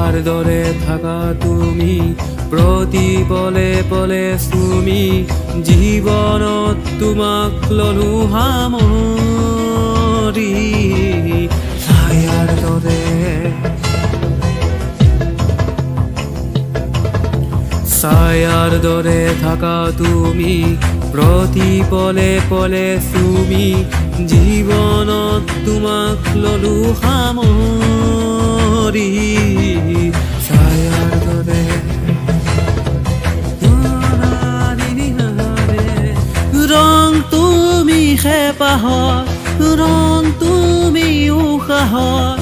ছায়াৰ দৰে থাকা তুমি প্ৰতি পলে পলে চুমি জীৱনত তোমাক ললো সামৰি ছায়াৰ দৰে ছায়াৰ দৰে থাকা তুমি প্ৰতি পলে পলে চুমি জীৱনত তোমাক ললো সামৰি ছায়াৰ দৰে ৰং তুমি হেঁপাহৰ ৰং তুমি উশাহৰ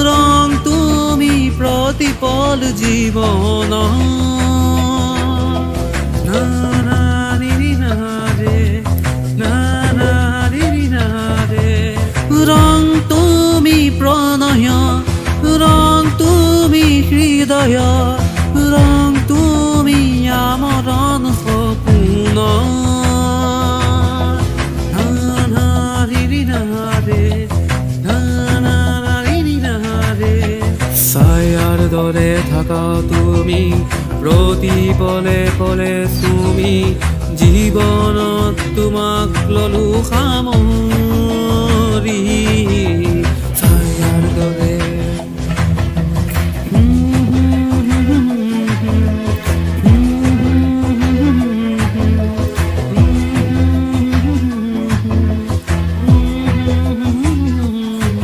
ৰং তুমি প্ৰতিপল জীৱনৰ ৰং তুমি প্ৰণয় ৰং তুমি হৃদয় ৰং তুমি আমৰণ সপোন ছায়াৰ দৰে থাকা তুমি প্ৰতি পলে পলে চুমি জীৱনত তোমাক ললো সামৰি ছায়াৰ দৰে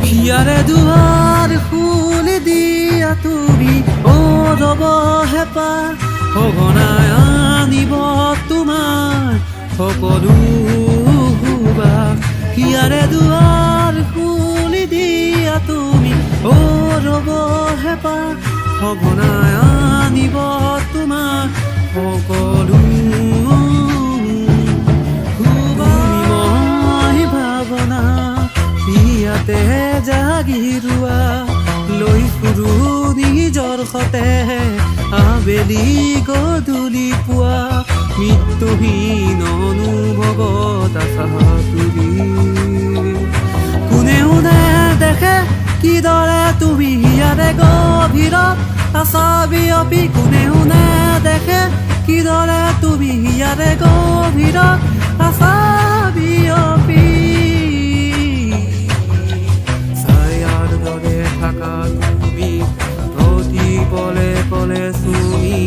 হিয়াৰে দুৱাৰ খুলি দিয়া তুমি ৰব হেঁপাহ সঘনাই আনিব তোমাৰ সকলো সুবাস হিয়াৰে দুৱাৰ খুলি দিয়া তুমি ৰব হেঁপাহ সঘনাই আনিব তোমাৰ সকলো সুবাস ভাৱনা ইয়াতে জাগিৰোৱা লৈ ফুৰো নিজৰ সতে আবেলি গধূলি পুৱা মৃত্যুহীন অনুভৱত আছা তুলি কোনেও নেদেখে কিদৰে তুমি ইয়াৰে গভীৰত আছা বিয়পি কোনেও নেদেখে কিদৰে তুমি ইয়াৰে গভীৰত আছা বিয়পি ছায়াৰ দৰে থাকা তুমি প্ৰতি পলে পলে চুমি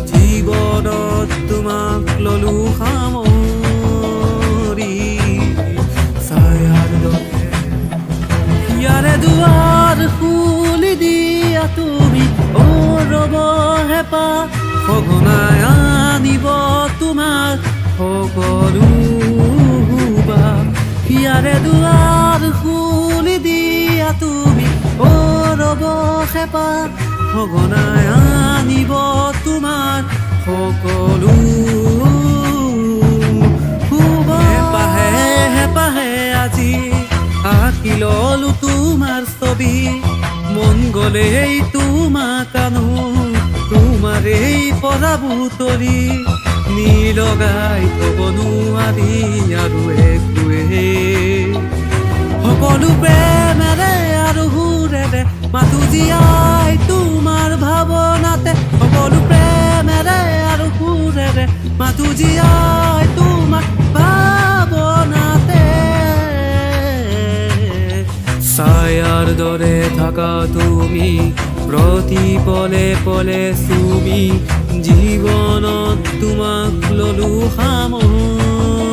জীৱনত তোমাক ললো সামৰি ছায়াৰ দৰে ইয়াৰে দুৱাৰ খুলি দিয়া তুমি ৰব হেঁপাহ সঘনাই আনিব তোমাক সকলো সুবাস ইয়াৰে দুৱাৰ খুলি দিয়া তুমি ৰব হেঁপাহ সঘনাই আনিব তোমাৰ সকলো হেঁপাহে হেঁপাহে আজি আঁকি ললো তোমাৰ ছবি মন গলেই তোমাক আনো তোমাৰেই পৰা বুটলি নিলগাই থব নোৱাৰি আৰু একোৱে সকলো প্ৰেমেৰে আৰু সুৰেৰে মাতো জীয়াই তোমাৰ ভাৱনাতে সকলো প্ৰেমেৰে আৰু সুৰেৰে মাতো জীয়াই তোমাৰ ভাৱনাতে ছায়াৰ দৰে থাকা তুমি প্ৰতি পলে পলে চুমি জীৱনত তোমাক ললো সামৰি